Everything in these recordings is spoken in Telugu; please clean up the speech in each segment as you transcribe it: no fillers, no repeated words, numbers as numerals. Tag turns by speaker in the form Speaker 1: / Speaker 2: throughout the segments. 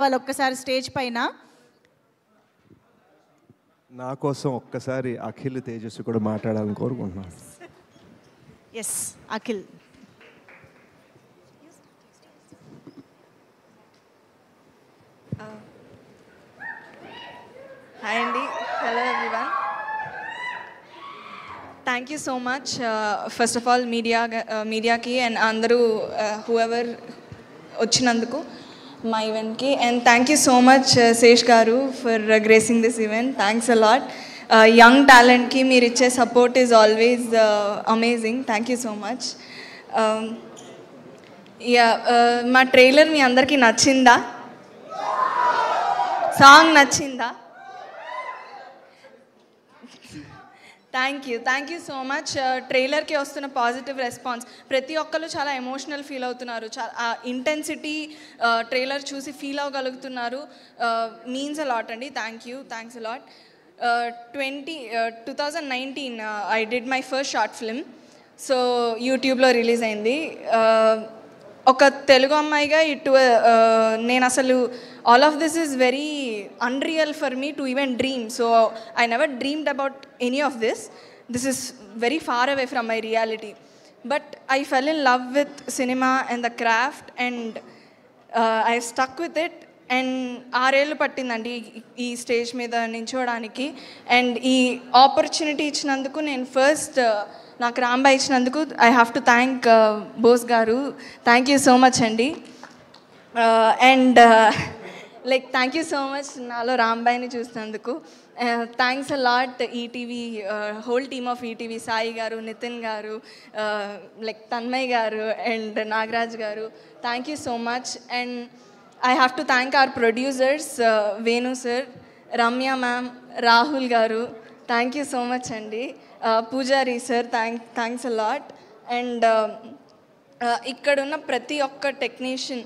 Speaker 1: వాళ్ళు ఒక్కసారి స్టేజ్ పైన
Speaker 2: నా కోసం ఒక్కసారి అఖిల్ తేజస్వి కూడా మాట్లాడాలని కోరుకుంటున్నాను.
Speaker 1: ఎస్ అఖిల్.
Speaker 3: హాయ్ అండి, hello everyone. Thank you so much first of all మీడియాకి అండ్ అందరూ హూఎవర్ వచ్చినందుకు మా ఈవెంట్కి. And thank you so much Sesh garu for gracing this event. Thanks a lot. Young టాలెంట్కి మీరు ఇచ్చే support is always amazing. Thank you so much. మా ట్రైలర్ మీ అందరికీ నచ్చిందా? సాంగ్ నచ్చిందా? Thank you so much. ట్రైలర్కి వస్తున్న పాజిటివ్ రెస్పాన్స్, ప్రతి ఒక్కరు చాలా ఎమోషనల్ ఫీల్ అవుతున్నారు. చాలా ఇంటెన్సిటీ ట్రైలర్ చూసి ఫీల్ అవ్వగలుగుతున్నారు. మీన్స్ అలాట్ అండి. Thanks a lot. 2019 I did my first short film. So యూట్యూబ్లో రిలీజ్ అయింది. ఒక తెలుగు అమ్మాయిగా నేను అసలు all of this is very unreal for me to even dream. So I never dreamed about any of this is very far away from my reality. But I fell in love with cinema and the craft and I stuck with it. And 6 ఏళ్ళు పట్టిందండి ఈ స్టేజ్ మీద నించోడానికి. అండ్ ఈ ఆపర్చునిటీ ఇచ్చినందుకు నేను ఫస్ట్ నాకు రాంబాయ్ ఇచ్చినందుకు I have to thank Bose గారు. థ్యాంక్ యూ సో మచ్ అండి. And thank you so much నాలో రాంబాయ్ని చూసినందుకు. Thanks a lot ETV, whole team of ETV, Sai గారు, నితిన్ గారు, తన్మయ్ గారు అండ్ నాగరాజ్ గారు. Thank you so much. And I have to thank our producers, Venu sir, Ramya ma'am, Rahul garu. Thank you so much andi. Pujari sir, thanks a lot. And ikkadunna prati okka technician,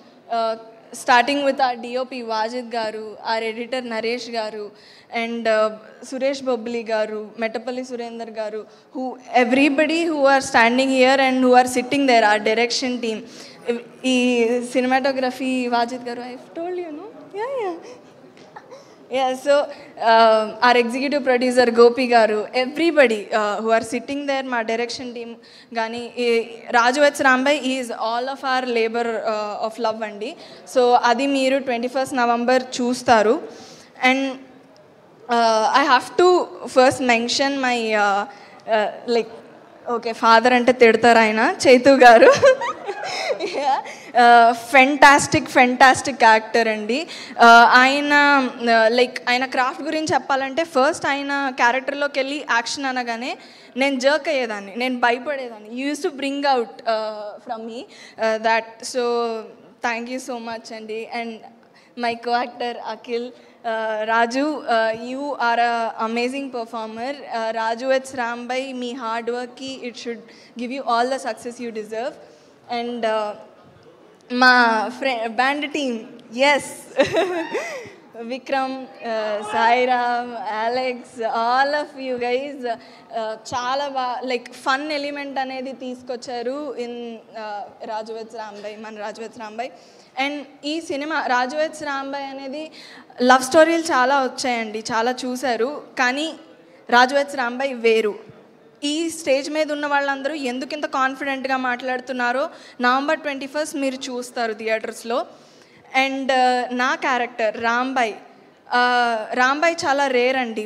Speaker 3: starting with our DOP Wajid garu, our editor Naresh garu, and Suresh Bobli garu, Metapalli Surendra garu, who everybody who are standing here and who are sitting there, our direction team. ఈ సినిమాటోగ్రఫీ Wajid garu, I told you no. So our executive producer Gopi garu, everybody who are sitting there, మా డైరెక్షన్ టీమ్ కానీ Raju weds Rambai is all of our labour of love అండి. సో అది మీరు 21st నవంబర్ చూస్తారు. And I have to first mention my okay father అంటే తిడతారు ఆయన, చైతు గారు. ఫెంటాస్టిక్ యాక్టర్ అండి. ఆయన క్రాఫ్ట్ గురించి చెప్పాలంటే ఫస్ట్ ఆయన క్యారెక్టర్లోకి వెళ్ళి యాక్షన్ అనగానే నేను జర్క్ అయ్యేదాన్ని, నేను భయపడేదాన్ని. Use to bring out from me that. So thank you so much అండి. And my co actor Akhil, Raju, you are an amazing performer. Raju it's Rambai, me hard work ki it should give you all the success you deserve. And my band team, yes. Vikram, Sairam, Alex, all of you guys, చాలా ఫన్ ఎలిమెంట్ అనేది తీసుకొచ్చారు ఇన్ రాజు వెట్స్ రాంబాయ్, మన రాజు వెట్స్ రాంబాయ్. అండ్ ఈ సినిమా రాజు వెట్స్ రాంబాయ్ అనేది లవ్ స్టోరీలు చాలా వచ్చాయండి, చాలా చూశారు. కానీ రాజు వెట్స్ రాంబాయ్ వేరు. ఈ స్టేజ్ మీద ఉన్న వాళ్ళందరూ ఎందుకు ఇంత కాన్ఫిడెంట్గా మాట్లాడుతున్నారో November 21st మీరు చూస్తారు థియేటర్స్లో. అండ్ నా క్యారెక్టర్ రాంబాయ్ చాలా రేర్ అండి.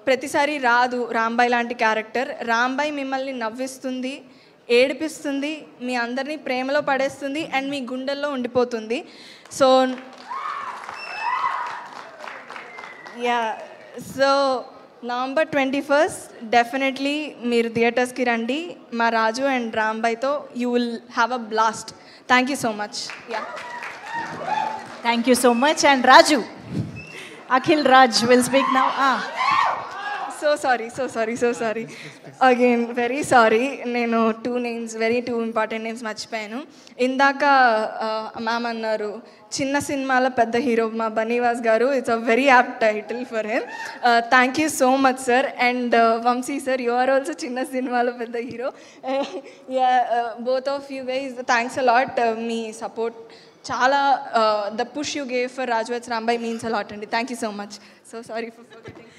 Speaker 3: ప్రతిసారి రాదు రాంబాయ్ లాంటి క్యారెక్టర్. రాంబాయ్ మిమ్మల్ని నవ్విస్తుంది, ఏడిపిస్తుంది, మీ అందరినీ ప్రేమలో పడేస్తుంది అండ్ మీ గుండెల్లో ఉండిపోతుంది. సో November 21st డెఫినెట్లీ మీరు థియేటర్స్కి రండి. మా రాజు అండ్ రాంబాయ్తో you will have a blast. Thank you so much.
Speaker 1: Thank you so much. And Raju, Akhil Raj will speak now.
Speaker 3: So sorry again, very sorry. నేను 2 ఇంపార్టెంట్ నేమ్స్ మర్చిపోయాను. ఇందాక మ్యామ్ అన్నారు చిన్న సినిమాల పెద్ద హీరో, మా Bunny Vas garu. It's a very apt title for him. Thank you so much sir. And Vamsi sir, you are also చిన్న సినిమాల పెద్ద hero. Both of you guys thanks a lot. మీ సపోర్ట్ చాలా the push you gave for Raju weds Rambai means a lot అండి. Thank you so much. So sorry for forgetting.